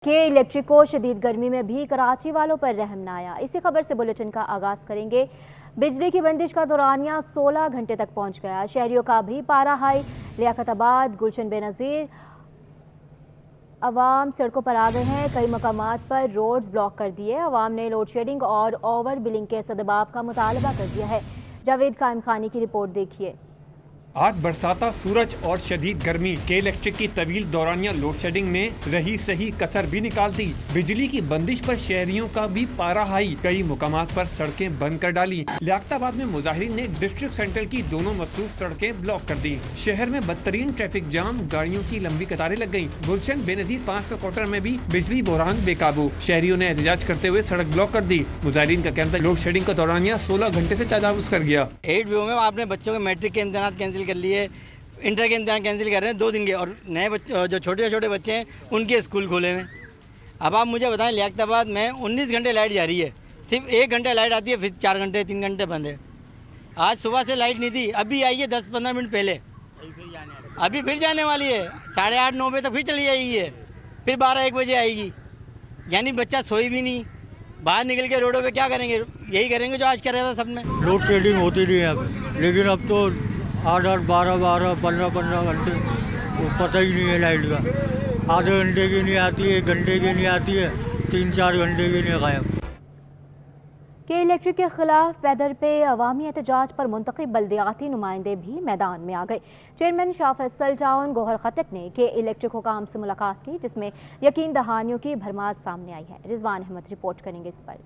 کہ الیکٹرک کو شدید گرمی میں بھی کراچی والوں پر رحم نہ آیا۔ اسی خبر سے بلیٹن کا آغاز کریں گے۔ بجلی کی بندش کا دورانیہ 16 گھنٹے تک پہنچ گیا۔ شہریوں کا بھی پارا ہائی۔ لیاقت آباد، گلشن بے نظیر عوام سڑکوں پر آ گئے ہیں۔ کئی مقامات پر روڈز بلاک کر دیے۔ عوام نے لوڈ شیڈنگ اور اوور بلنگ کے سدباب کا مطالبہ کر دیا ہے۔ جاوید قائم خانی کی رپورٹ دیکھیے۔ آج برساتا سورج اور شدید گرمی کے الیکٹرک کی طویل دورانیہ لوڈ شیڈنگ نے رہی صحیح کسر بھی نکال دی۔ بجلی کی بندش پر شہریوں کا بھی پارا ہائی۔ کئی مقامات پر سڑکیں بند کر ڈالی۔ لیاقت آباد میں مظاہرین نے ڈسٹرکٹ سینٹر کی دونوں مخصوص سڑکیں بلاک کر دی۔ شہر میں بدترین ٹریفک جام، گاڑیوں کی لمبی قطاریں لگ گئیں۔ گلشن بے نظیر 500 کوارٹر میں بھی بجلی بحران بے قابو۔ شہریوں نے احتجاج کرتے ہوئے سڑک بلاک کر دی۔ مظاہرین کا کہنا تھا لوڈ شیڈنگ کا دورانیہ 16 گھنٹے سے تجاوز کر گیا۔ 8 ویو میں آپ نے بچوں کے میٹرک کے امتحانات کینسل کر لیے، انٹر کے امتحان کینسل کر رہے ہیں 2 دن کے، اور نئے جو چھوٹے بچے ہیں ان کے اسکول کھولے ہوئے۔ اب آپ مجھے بتائیں، لیاقت آباد میں 19 گھنٹے لائٹ جاری ہے، صرف 1 گھنٹے لائٹ آتی ہے، پھر 4 گھنٹے 3 گھنٹے بند ہے۔ آج صبح سے لائٹ نہیں تھی، ابھی آئی ہے 10-15 منٹ پہلے، ابھی پھر جانے والی ہے، 8:30-9 بجے تک پھر چلی جائے گی ہے، پھر 12-1 بجے آئے گی۔ یعنی بچہ سوئی بھی نہیں، باہر نکل کے روڈوں پہ کیا کریں گے؟ یہی کریں گے جو آج کر رہے تھا سب میں۔ لوڈ شیڈنگ ہوتی نہیں ہے اب، لیکن اب تو 8-8, 12-12, 15-15 گھنٹے تو پتہ ہی نہیں ہے لائٹ کا۔ آدھے گھنٹے کی نہیں آتی ہے، 1 گھنٹے کی نہیں آتی ہے، 3-4 گھنٹے کی نہیں غائب۔ کہ الیکٹرک کے خلاف پیدر پہ عوامی احتجاج پر منتخب بلدیاتی نمائندے بھی میدان میں آ گئے۔ چیئرمین شاہ فیصل ٹاؤن گوہر خٹک نے کہ الیکٹرک حکام سے ملاقات کی، جس میں یقین دہانیوں کی بھرمار سامنے آئی ہے۔ رضوان احمد رپورٹ کریں گے اس پر۔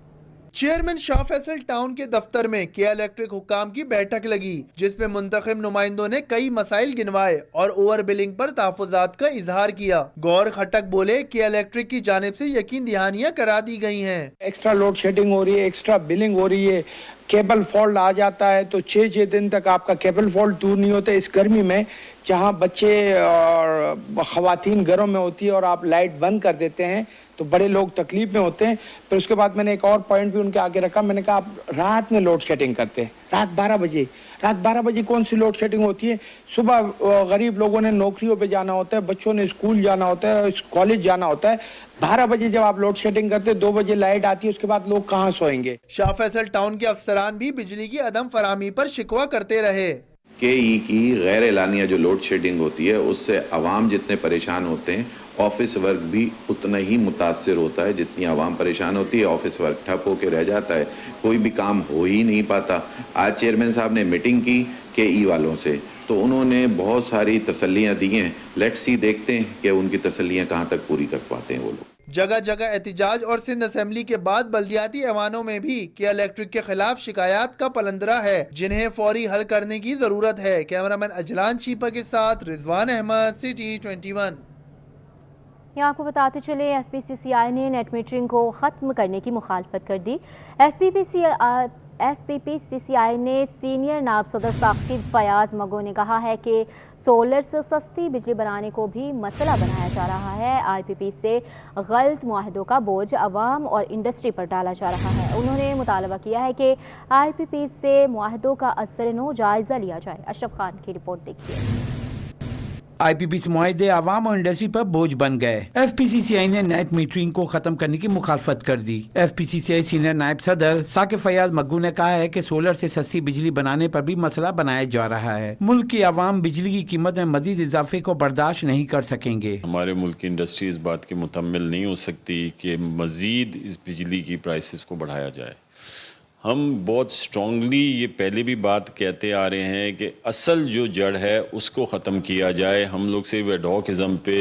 چیئرمین شاہ فیصل ٹاؤن کے دفتر میں کیا الیکٹرک حکام کی بیٹھک لگی، جس میں منتخب نمائندوں نے کئی مسائل گنوائے اور اوور بلنگ پر تحفظات کا اظہار کیا۔ گوہر خٹک بولے کہ الیکٹرک کی جانب سے یقین دہانیاں کرا دی گئی ہیں۔ ایکسٹرا لوڈ شیڈنگ ہو رہی ہے، ایکسٹرا بلنگ ہو رہی ہے، کیبل فالٹ آ جاتا ہے تو 6 دن تک آپ کا کیبل فالٹ دور نہیں ہوتا۔ اس گرمی میں جہاں بچے اور خواتین گھروں میں ہوتی ہے اور آپ لائٹ بند کر دیتے ہیں تو بڑے لوگ تکلیف میں ہوتے ہیں۔ پھر اس کے بعد میں نے ایک اور پوائنٹ بھی ان کے آگے رکھا، میں نے کہا آپ رات میں لوڈ شیڈنگ کرتے ہیں، رات 12 بجے کون سی لوڈ شیڈنگ ہوتی ہے؟ صبح غریب لوگوں نے نوکریوں پہ جانا ہوتا ہے، بچوں نے اسکول جانا ہوتا ہے، کالج جانا ہوتا ہے۔ 12 بجے جب آپ لوڈ شیڈنگ کرتے ہیں، 2 بجے لائٹ آتی ہے، اس کے بعد لوگ کہاں سوئیں گے؟ شاہ فیصل ٹاؤن کے افسران بھی بجلی کی عدم فراہمی پر شکوہ کرتے رہے۔ کے ای کی غیر اعلانیہ جو لوڈ شیڈنگ ہوتی ہے، اس سے عوام جتنے پریشان ہوتے ہیں، آفس ورک بھی اتنا ہی متاثر ہوتا ہے۔ جتنی عوام پریشان ہوتی ہے، آفس ورک ٹھپ ہو کے رہ جاتا ہے، کوئی بھی کام ہو ہی نہیں پاتا۔ آج چیئرمین صاحب نے میٹنگ کی کے ای والوں سے، تو انہوں نے بہت ساری تسلیاں دی ہیں۔ لیٹس سی، دیکھتے ہیں کہ ان کی تسلیاں کہاں تک پوری کر پاتے ہیں وہ لوگ۔ جگہ جگہ احتجاج اور سندھ اسمبلی کے بعد بلدیاتی ایوانوں میں بھی کہ الیکٹرک کے خلاف شکایات کا پلندرا ہے، جنہیں فوری حل کرنے کی ضرورت ہے۔ کیمرامین اجلان چیپا کے ساتھ رضوان احمد، سٹی 21۔ یہاں کو بتاتے چلے، ایف پی سی سی آئی نے نیٹ میٹرنگ کو ختم کرنے کی مخالفت کر دی۔ ایف پی پی سی سی آئی نے سینئر نائب صدر ثاقب فیاض مگو نے کہا ہے کہ سولر سے سستی بجلی بنانے کو بھی مسئلہ بنایا جا رہا ہے۔ آئی پی پی سے غلط معاہدوں کا بوجھ عوام اور انڈسٹری پر ڈالا جا رہا ہے۔ انہوں نے مطالبہ کیا ہے کہ آئی پی پی سے معاہدوں کا اثر نو جائزہ لیا جائے۔ اشرف خان کی رپورٹ دیکھیے۔ آئی پی پی سے معاہدے عوام اور انڈسٹری پر بوجھ بن گئے۔ ایف پی سی سی آئی نے نیٹ میٹرنگ کو ختم کرنے کی مخالفت کر دی۔ ایف پی سی سی آئی سینئر نائب صدر ثاقب فیاض مگو نے کہا ہے کہ سولر سے سستی بجلی بنانے پر بھی مسئلہ بنایا جا رہا ہے۔ ملک کی عوام بجلی کی قیمت میں مزید اضافے کو برداشت نہیں کر سکیں گے۔ ہمارے ملک کی انڈسٹری اس بات کی متحمل نہیں ہو سکتی کہ مزید اس بجلی کی پرائسز کو بڑھایا جائے۔ ہم بہت اسٹرانگلی یہ پہلے بھی بات کہتے آ رہے ہیں کہ اصل جو جڑ ہے اس کو ختم کیا جائے۔ ہم لوگ صرف ایڈہاکزم پہ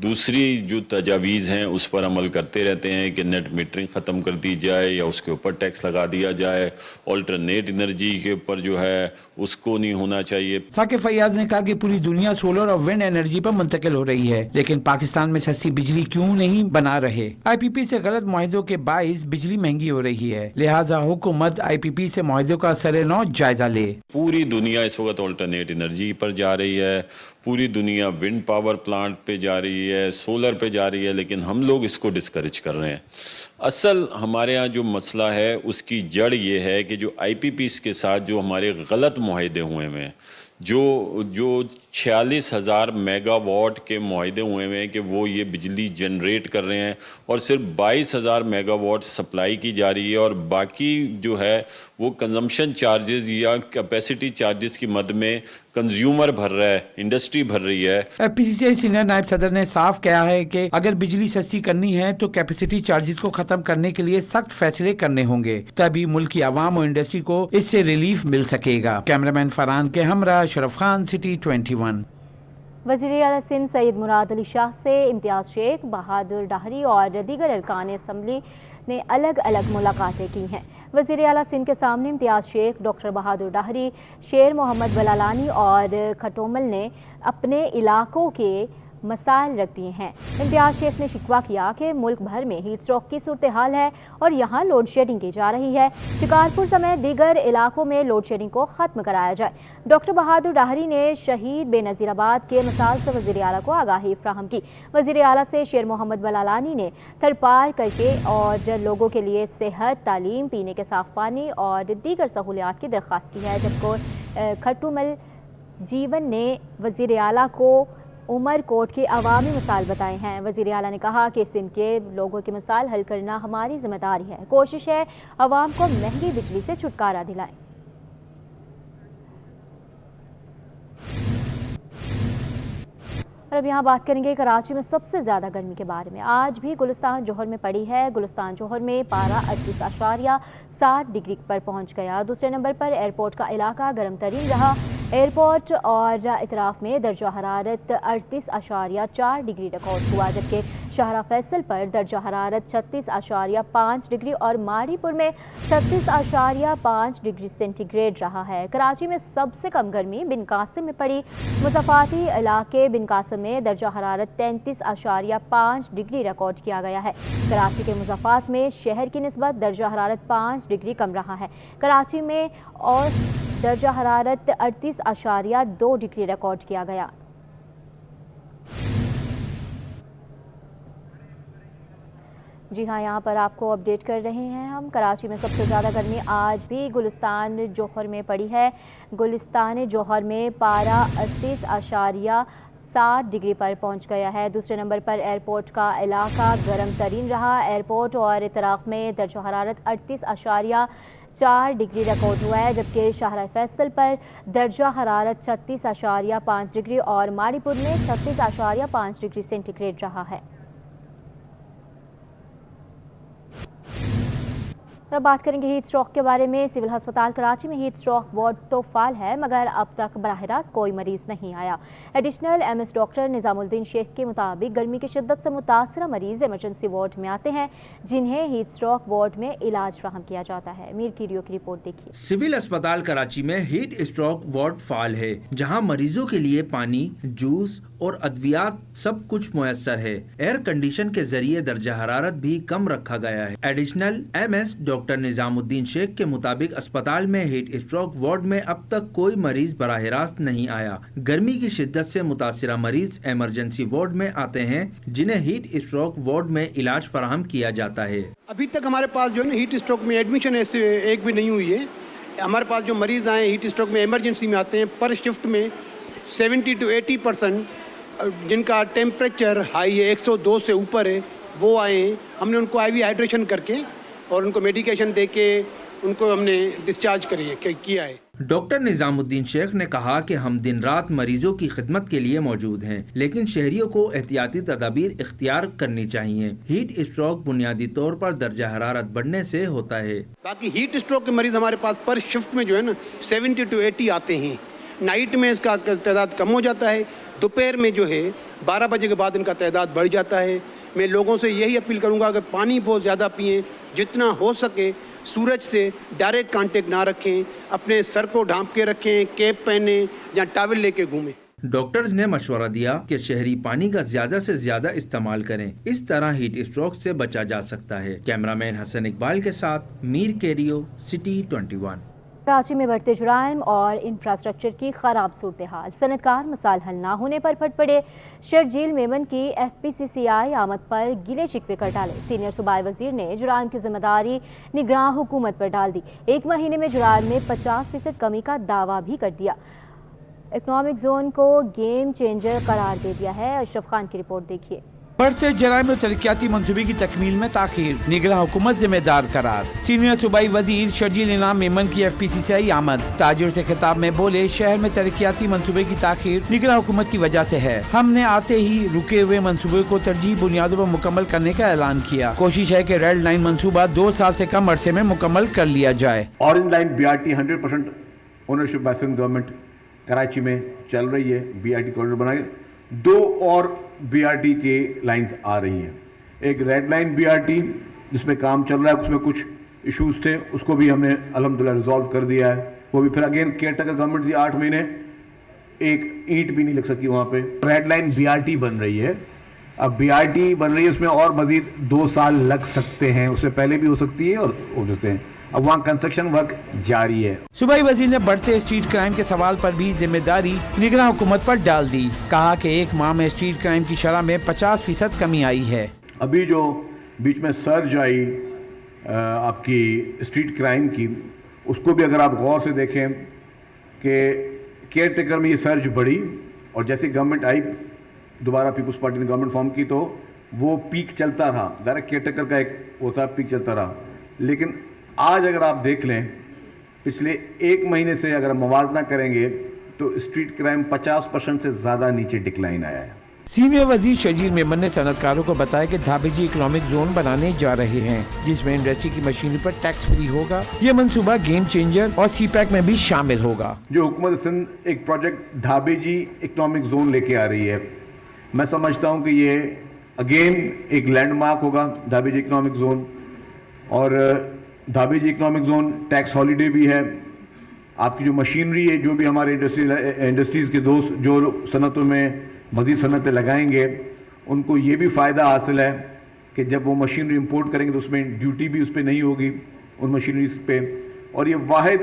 دوسری جو تجاویز ہیں اس پر عمل کرتے رہتے ہیں کہ نیٹ میٹرنگ ختم کر دی جائے یا اس کے اوپر ٹیکس لگا دیا جائے، آلٹرنیٹ انرجی کے اوپر جو ہے اس کو نہیں ہونا چاہیے۔ ثاقب فیاض نے کہا کہ پوری دنیا سولر اور ونڈ انرجی پر منتقل ہو رہی ہے، لیکن پاکستان میں سستی بجلی کیوں نہیں بنا رہے؟ آئی پی پی سے غلط معاہدوں کے باعث بجلی مہنگی ہو رہی ہے، لہٰذا حکومت آئی پی پی سے معاہدوں کا اثر نو جائزہ لے۔ پوری دنیا اس وقت آلٹرنیٹ انرجی پر جا رہی ہے، پوری دنیا ونڈ پاور پلانٹ پہ جا رہی ہے، سولر پہ جا رہی ہے، لیکن ہم لوگ اس کو ڈسکریج کر رہے ہیں۔ اصل ہمارے ہاں جو مسئلہ ہے اس کی جڑ یہ ہے کہ جو آئی پی پیز کے ساتھ جو ہمارے غلط معاہدے ہوئے ہیں، जो 46,000 मेगावाट के मुआहदे हुए हैं कि वो ये बिजली जनरेट कर रहे हैं और सिर्फ 22,000 मेगावाट सप्लाई की जा रही है और बाकी जो है वो कंजम्पशन चार्जेस या कैपेसिटी चार्जेस की मद में कंज्यूमर भर रहा है, इंडस्ट्री भर रही है। एफपीसीसीआई सीनियर नायब सदर ने साफ कहा है कि अगर बिजली सस्ती करनी है तो कैपेसिटी चार्जेस को खत्म करने के लिए सख्त फैसले करने होंगे, तभी मुल्क की आवाम और इंडस्ट्री को इससे रिलीफ मिल सकेगा। कैमरामैन फरहान के हमरा शरफ खान, सिटी 21। वज़ीर आला सिंध सैयद मुराद अली शाह से इम्तियाज़ शेख, बहादुर डाहरी और दीगर अरकान असम्बली ने अलग अलग मुलाकातें की हैं। वज़ीर आला सिंध के सामने इम्तियाज़ शेख, डॉक्टर बहादुर डाहरी, शेर मोहम्मद बलालानी और खटोमल ने अपने इलाकों के मसाइल रख दिए हैं। इम्तियाज़ शेख ने शिकवा किया कि मुल्क भर में हीट स्ट्रोक की सूरत हाल है और यहाँ लोड शेडिंग की जा रही है। शिकारपुर समेत दीगर इलाकों में लोड शेडिंग को ख़त्म कराया जाए। डॉक्टर बहादुर डाहरी ने शहीद बेनज़ीराबाद के मसाइल से वज़ीर आला को आगाही फ्राहम की। वज़ीर आला से शेर मोहम्मद बलालानी ने थरपार करके और लोगों के लिए सेहत, तालीम, पीने के साफ़ पानी और दीगर सहूलियात की दरख्वास्त की है, जबकि खटुमल जीवन ने वज़ीर आला को उमर कोट के अवामी मसाइल बताए हैं। वज़ीर आला ने कहा कि सिंध के लोगों के मसाइल हल करना हमारी जिम्मेदारी है। कोशिश है अवाम को महंगी बिजली से छुटकारा दिलाएं। और अब यहाँ बात करेंगे कराची में सबसे ज़्यादा गर्मी के बारे में। आज भी गुलिस्तान जौहर में पड़ी है। गुलिस्तान जौहर में पारा 38.7 डिग्री पर पहुँच गया। दूसरे नंबर पर एयरपोर्ट का इलाका गर्म तरीन रहा। एयरपोर्ट और इतराफ़ में दर्जा हरारत 38.4 डिग्री रिकॉर्ड हुआ, जबकि शाहरा फैसल पर दर्जा हरारत 36.5 डिग्री और मारीपुर में 36.5 डिग्री सेंटीग्रेड रहा है। कराची में सबसे कम गर्मी बिन कासिम में पड़ी। मुज़फ़्फ़राती इलाके बिन कासिम में दर्जा हरारत 33.5 डिग्री रिकॉर्ड किया गया है। कराची के मुज़फ़्फ़रात में शहर की निस्बत दर्जा हरारत 5 डिग्री कम रहा है। कराची में और दर्जा हरारत 38.2 डिग्री रिकॉर्ड किया गया। जी हाँ, यहाँ पर आपको अपडेट कर रहे हैं हम। कराची में सबसे ज़्यादा गर्मी आज भी गुलिस्तान जौहर में पड़ी है। गुलिस्तान जौहर में पारा 38.7 डिग्री पर पहुँच गया है। दूसरे नंबर पर एयरपोर्ट का इलाका गर्म तरीन रहा। एयरपोर्ट और इतराफ़ में दर्जा हरारत 38.4 डिग्री रिकॉर्ड हुआ है, जबकि शाहरा फैसल पर दर्जा हरारत 36.5 डिग्री और मारीपुर में 36.5 डिग्री सेंटीग्रेड रहा है। अब बात करेंगे हीट स्ट्रोक के बारे में। सिविल अस्पताल कराची में हीट स्ट्रोक वार्ड तो फाल है, मगर अब तक बराह रास्त कोई मरीज नहीं आया। Additional MS doctor Nizamuddin Sheikh के मुताबिक गर्मी की शिद्दत से मुतासरा मरीज इमरजेंसी वार्ड में आते हैं, जिन्हें हीट स्ट्रोक वार्ड में इलाज फराहम किया जाता है। मीर कीरियो की रिपोर्ट देखिए। सिविल अस्पताल कराची में हीट स्ट्रोक वार्ड फाल है, जहाँ मरीजों के लिए पानी, जूस और अद्वियात सब कुछ मुयस्सर है। एयर कंडीशन के जरिए दर्जा हरारत भी कम रखा गया है। Additional MS doctor Nizamuddin Sheikh के मुताबिक अस्पताल में हीट स्ट्रोक वार्ड में अब तक कोई मरीज बराह रास्त नहीं आया। गर्मी की शिद्दत से मुतासिरा मरीज इमरजेंसी वार्ड में आते हैं, जिन्हें हीट स्ट्रोक वार्ड में इलाज फराहम किया जाता है। अभी तक हमारे पास जो है ना हीट स्ट्रोक में एडमिशन ऐसे एक भी नहीं हुई है। हमारे पास जो मरीज आए हीट स्ट्रोक में इमरजेंसी में आते हैं, पर शिफ्ट में 70 to 80% जिनका टेम्परेचर हाई है, 102 से ऊपर है, वो आए हैं। हमने उनको IV हाइड्रेशन करके और उनको मेडिकेशन देके उनको हमने डिस्चार्ज किया है। डॉक्टर निजामुद्दीन शेख ने कहा कि हम दिन रात मरीजों की खिदमत के लिए मौजूद हैं, लेकिन शहरियों को एहतियाती तदाबीर इख्तियार करनी चाहिए। हीट स्ट्रोक बुनियादी तौर पर दर्जा हरारत बढ़ने से होता है। बाकी हीट स्ट्रोक के मरीज हमारे पास पर शिफ्ट में जो है ना 70 to 80 आते हैं। नाइट में इसका तादाद कम हो जाता है। दोपहर में जो है 12 बजे के बाद इनका तादाद बढ़ जाता है। मैं लोगों से यही अपील करूंगा कि पानी बहुत ज़्यादा पिएं, जितना हो सके सूरज से डायरेक्ट कांटेक्ट ना रखें, अपने सर को ढांप के रखें, कैप पहने या टॉवल लेके घूमें। डॉक्टर्स ने मशवरा दिया कि शहरी पानी का ज्यादा से ज्यादा इस्तेमाल करें, इस तरह हीट स्ट्रोक से बचा जा सकता है। कैमरामैन हसन इकबाल के साथ मीर केरियो, सिटी 21। कराची में बढ़ते जुराइम और इंफ्रास्ट्रक्चर की खराब सूरत हाल, सनतकार मसाइल हल ना होने पर फट पड़े। शर्जील मेमन की FPCCI आमद पर गिले शिकवे कर डाले। सीनियर सूबाई वजीर ने जुराइम की जिम्मेदारी निगरान हुकूमत पर डाल दी। एक महीने में जुराइम में 50% कमी का दावा भी कर दिया। इकोनॉमिक जोन को गेम चेंजर करार दे दिया है। अशरफ खान की रिपोर्ट देखिए। बढ़ते जराइम और तरक्याती मंसूबे की तकमील में ताखीर, निगरान हुकूमत जिम्मेदार करार। सीनियर सूबाई वजीर शर्जील इनाम मेमन की FPCCI आमद। ताजिर से खिताब में बोले, शहर में तरक्याती मंसूबे की ताखीर निगरान हुकूमत की वजह से है। हमने आते ही रुके हुए मंसूबे को तरजीह बुनियादों पर मुकम्मल करने का ऐलान किया। कोशिश है कि रेड लाइन मंसूबा 2 साल से कम अरसे में मुकम्मल कर लिया जाए। Orange line BRT 100% ownership by Sindh government Karachi में चल रही है। BRT कॉरिडोर बनाए 2 और BRT के लाइंस आ रही हैं। एक रेड लाइन BRT जिसमें काम चल रहा है, उसमें कुछ इश्यूज थे, उसको भी हमने अल्हम्दुलिल्लाह रिजॉल्व कर दिया है। वो भी फिर अगेन केयरटेकर गवर्नमेंट थी, 8 महीने एक ईंट भी नहीं लग सकी वहाँ पे। रेड लाइन BRT बन रही है, अब BRT बन रही है, उसमें और मजीद 2 साल लग सकते हैं, उससे पहले भी हो सकती है और हो सकते हैं। अब वहाँ कंस्ट्रक्शन वर्क जारी है। सूबाई वजीर ने बढ़ते स्ट्रीट क्राइम के सवाल पर भी जिम्मेदारी निगरान हुकूमत पर डाल दी। कहा कि 1 माह में स्ट्रीट क्राइम की शरह में 50% कमी आई है। अभी जो बीच में सर्ज आई आपकी स्ट्रीट क्राइम की, उसको भी अगर आप गौर से देखें कि केयर टेकर में ये सर्ज बढ़ी और जैसे गवर्नमेंट आई, दोबारा पीपल्स पार्टी ने गवर्नमेंट फॉर्म की, तो वो पीक चलता रहा। ज़रा केयर टेकर का एक होता पीक चलता रहा, लेकिन आज अगर आप देख लें पिछले 1 महीने से अगर मवाजना करेंगे तो स्ट्रीट क्राइम 50% से ज़्यादा नीचे डिक्लाइन आया है। सीनियर वजीर शर्जील मेमन ने सनतकारों को बताया कि धाबेजी इकोनॉमिक जोन बनाने जा रहे हैं, जिसमें इंडस्ट्री की मशीनरी पर टैक्स फ्री होगा। ये मंसूबा गेम चेंजर और CPEC में भी शामिल होगा। जो हुकूमत सिंध एक प्रोजेक्ट धाबेजी इकोनॉमिक जोन लेके आ रही है, मैं समझता हूँ कि ये अगेन एक लैंडमार्क होगा धाबेजी इकोनॉमिक जोन। और धाबेजी इकोनॉमिक जोन टैक्स हॉलीडे भी है। आपकी जो मशीनरी है, जो भी हमारे इंडस्ट्रीज़ के दोस्त जो सनतों में मज़ीद सनतें लगाएंगे, उनको ये भी फ़ायदा हासिल है कि जब वो मशीनरी इंपोर्ट करेंगे तो उसमें ड्यूटी भी उस पर नहीं होगी उन मशीनरीज पे। और ये वाहिद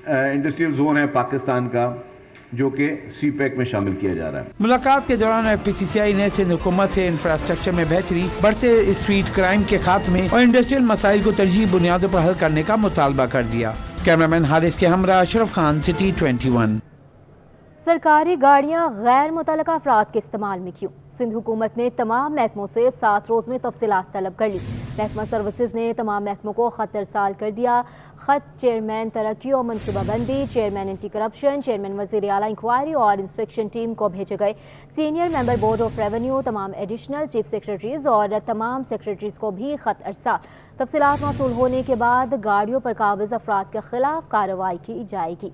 इंडस्ट्रियल जोन है पाकिस्तान का जो कि CPEC में शामिल किया जा रहा है। मुलाकात के दौरान FPCCI ने सिंध हुकूमत से इंफ्रास्ट्रक्चर में बेहतरी, बढ़ते स्ट्रीट क्राइम के खात्मे और इंडस्ट्रियल मसाइल को तरजीह बुनियादों पर हल करने का मुतालबा कर दिया। कैमरामैन हारिस के हमरा अशरफ खान, City 21। सरकारी गाड़ियां गैर मुतल्लका अफराद के इस्तेमाल में क्यों? सिंध हुकूमत ने तमाम महकमों से 7 रोज़ में तफसीलात तलब कर ली। महकमा सर्विसेज ने तमाम महकमों को खत इरसाल कर दिया। खत चेयरमैन तरक्की और मनसूबाबंदी, चेयरमैन एंटी करप्शन, चेयरमैन वज़ीर आला इंक्वायरी और इंस्पेक्शन टीम को भेजे गए। Senior member board of revenue, तमाम एडिशनल चीफ सेक्रेटरीज और तमाम सेक्रेटरीज को भी खत इरसाल। तफसीलात मौसूल होने के बाद गाड़ियों पर काबिज अफराद के खिलाफ कार्रवाई की जाएगी।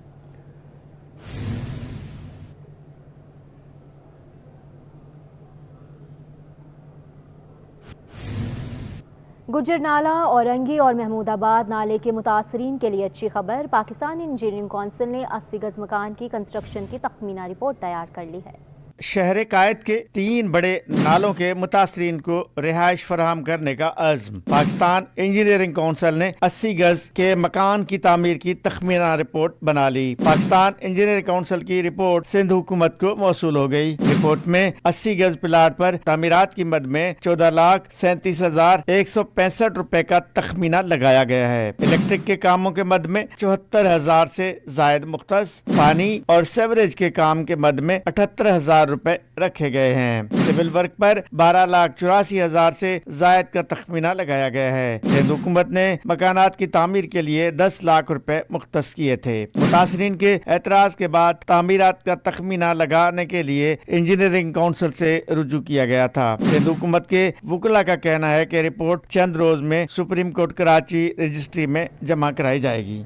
गुज्जर नाला, औरंगी और महमूदाबाद नाले के मुतासरीन के लिए अच्छी खबर। पाकिस्तान इंजीनियरिंग काउंसिल ने 80 गज मकान की कंस्ट्रक्शन की तखमीना रिपोर्ट तैयार कर ली है। शहर कायद के 3 बड़े नालों के मुतासरीन को रिहाइश फराहम करने का अज़्म। पाकिस्तान इंजीनियरिंग काउंसिल ने 80 गज के मकान की तामीर की तखमीना रिपोर्ट बना ली। पाकिस्तान इंजीनियरिंग काउंसिल की रिपोर्ट सिंध हुकूमत को मौसूल हो गई। रिपोर्ट में 80 गज प्लाट पर तामीरात की मद में 14,37,165 रुपए का तखमीना लगाया गया है। इलेक्ट्रिक के कामों के मद में 74,000 से जायद मुख्तस, पानी और सेवरेज के काम के मद में 78,000 रुपए रखे गए हैं। सिविल वर्क पर 12,84,000 से जायद का तखमीना लगाया गया है। सिंध हुकूमत ने मकानात की तामीर के लिए 10 लाख रुपए मुख्तस किए थे। मुतासरीन के एतराज के बाद तामीरात का तखमीना लगाने के लिए इंजीनियरिंग काउंसिल से रुजू किया गया था। सिंध हुकूमत के वकला का कहना है कि रिपोर्ट चंद रोज में सुप्रीम कोर्ट कराची रजिस्ट्री में जमा कराई जाएगी।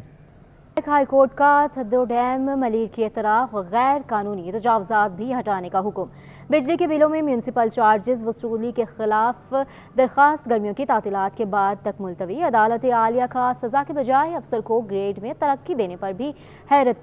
हाई कोर्ट का थद्दो डैम मलीर की तरफ गैर कानूनी तजावजात भी हटाने का हुक्म। बिजली के बिलों में म्यूनसिपल चार्जेस वसूली के खिलाफ दरखास्त गर्मियों की तातीलात के बाद तक मुलतवी। अदालत आलिया का सजा के बजाय अफसर को ग्रेड में तरक्की देने पर भी हैरत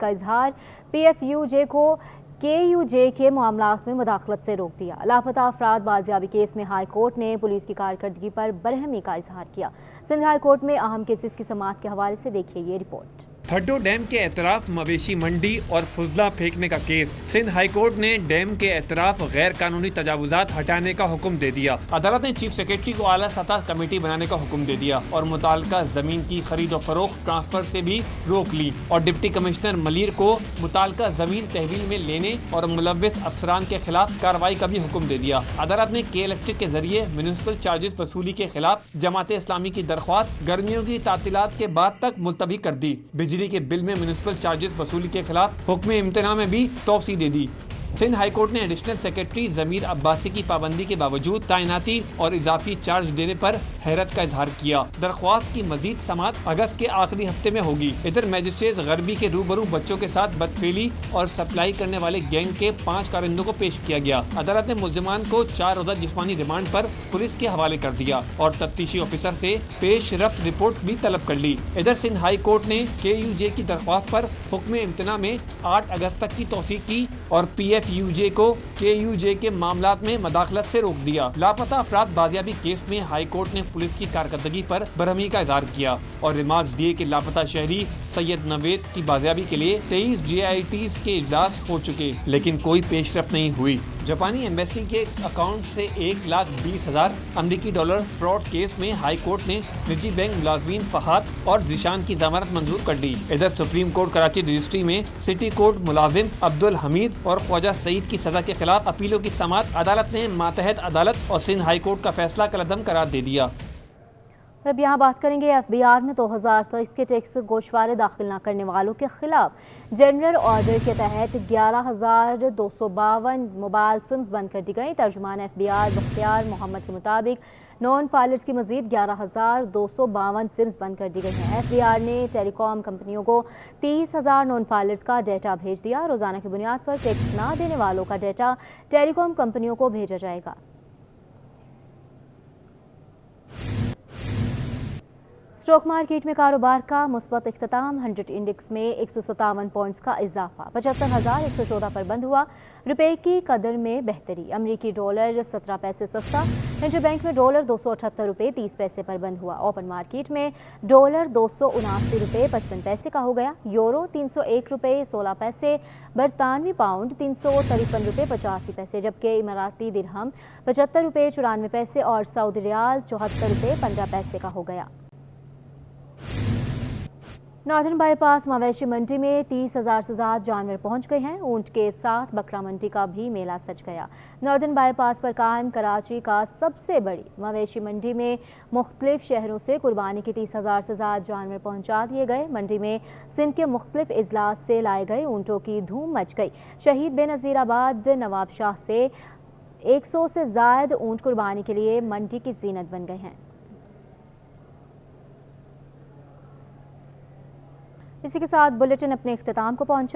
का इजहार। PFUJ को KUJ के मामलात में मुदाखलत से रोक दिया। लापता अफराद बाजियाबी केस में हाई कोर्ट ने पुलिस की कारकर्दगी पर बरहमी का इजहार किया। सिंध हाई कोर्ट में अहम केसेस की समाअत के हवाले से देखिए ये रिपोर्ट। थड्डो डैम के एतराफ मवेशी मंडी और फुजला फेंकने का केस। सिंध हाई कोर्ट ने डैम के एतराफ गैर कानूनी तजावुजात हटाने का हुक्म दे दिया। अदालत ने चीफ सेक्रेटरी को आला सतह कमेटी बनाने का हुक्म दे दिया और मुताल्लिका जमीन की खरीद और फरोख्त ट्रांसफर से भी रोक ली और डिप्टी कमिश्नर मलिर को मुताल्लिका जमीन तहवील में लेने और मुलव्विस अफसरान के खिलाफ कार्रवाई का भी हुक्म दे दिया। अदालत ने के इलेक्ट्रिक के जरिए म्युनिसिपल चार्जेस वसूली के खिलाफ जमाते इस्लामी की दरख्वास्त गर्मियों की तातीलात के बाद तक मुलतवी कर दी। बिजली के बिल में म्युनिसिपल चार्जेस वसूली के खिलाफ हुक्म इम्तना में भी तौसी दे दी। सिंध हाई कोर्ट ने एडिशनल सेक्रेटरी जमीर अब्बासी की पाबंदी के बावजूद तैनाती और इजाफी चार्ज देने पर हैरत का इजहार किया। दरख्वास्त की मजीद समाअत अगस्त के आखिरी हफ्ते में होगी। इधर मजिस्ट्रेट गरबी के रूबरू बच्चों के साथ बदफेली और सप्लाई करने वाले गैंग के 5 कारिंदों को पेश किया गया। अदालत ने मुल्जिमान को 4 रोज़ा जिस्मानी रिमांड पर पुलिस के हवाले कर दिया और तफ्तीशी ऑफिसर से पेश रफ्त रिपोर्ट भी तलब कर ली। इधर सिंध हाई कोर्ट ने KUJ की दरख्वास्त पर हुक्म इम्तना में 8 अगस्त तक की तौसीक की और PFUJ को KUJ के मामलात में मदाखलत से रोक दिया। लापता अफराद बाजियाबी केस में हाई कोर्ट ने पुलिस की कारकर्दगी पर बरहमी का इजहार किया और रिमार्क्स दिए कि लापता शहरी सैयद नवेद की बाजियाबी के लिए 23 JITs के इजलास हो चुके, लेकिन कोई पेशरफ नहीं हुई। जापानी एम्बेसी के अकाउंट से $1,20,000 अमरीकी फ्रॉड केस में हाई कोर्ट ने निजी बैंक मुलाजमीन फहाद और जिशान की जमानत मंजूर कर ली। इधर सुप्रीम कोर्ट कराची रजिस्ट्री में सिटी कोर्ट मुलाजिम अब्दुल हमीद और ख्वाजा सईद की सजा के खिलाफ अपीलों की समाअत अदालत ने मातहत अदालत और सिंध हाई कोर्ट का फैसला कलअदम करार दे दिया। अब यहाँ बात करेंगे FBR ने 2023 के टैक्स गोशवारे दाखिल न करने वालों के खिलाफ जनरल ऑर्डर के तहत 11,252 मोबाइल सिम्स बंद कर दी गई। तर्जुमान FBR बख्तियार मोहम्मद के मुताबिक नॉन फाइलर्स की मजीद 11,252 सिम्स बंद कर दी गई हैं। FBR ने टेलीकॉम कंपनियों को 30,000 नॉन फाइलर्स का डेटा भेज दिया। रोजाना की बुनियाद पर टैक्स न देने वालों का डेटा टेलीकॉम कंपनियों को भेजा जाएगा। स्टॉक मार्केट में कारोबार का मुस्बत इख्तिताम। 100 इंडेक्स में 157 पॉइंट्स का इजाफा 75,114 पर बंद हुआ। रुपए की कदर में बेहतरी। अमरीकी डॉलर 17 पैसे सस्ता। इंटरबैंक में डॉलर 278 रुपये 30 पैसे पर बंद हुआ। ओपन मार्केट में डॉलर 279 रुपये 55 पैसे का हो गया। यूरो 301 रुपये 16 पैसे। बरतानवी पाउंड 353 रुपये 85 पैसे, जबकि इमाराती दिरहम 75 रुपये 94 पैसे और सऊदी रियाल 74 रुपये 15 पैसे का हो गया। नॉर्दर्न बाईपास मवेशी मंडी में 30,000 से ज्यादा जानवर पहुंच गए हैं। ऊंट के साथ बकरा मंडी का भी मेला सज गया। नॉर्दर्न बाईपास पर कायम कराची का सबसे बड़ी मवेशी मंडी में मुख्तलिफ शहरों से कुर्बानी के 30,000 से ज्यादा जानवर पहुंचा दिए गए। मंडी में सिंध के मुख्तलिफ इजलास से लाए गए ऊंटों की धूम मच गई। शहीद बेनज़ीराबाद नवाब शाह से 100 से ज्यादा ऊंट कुर्बानी के लिए मंडी की जीनत बन गए हैं। इसी के साथ बुलेटिन अपने इख्तिताम को पहुंचा।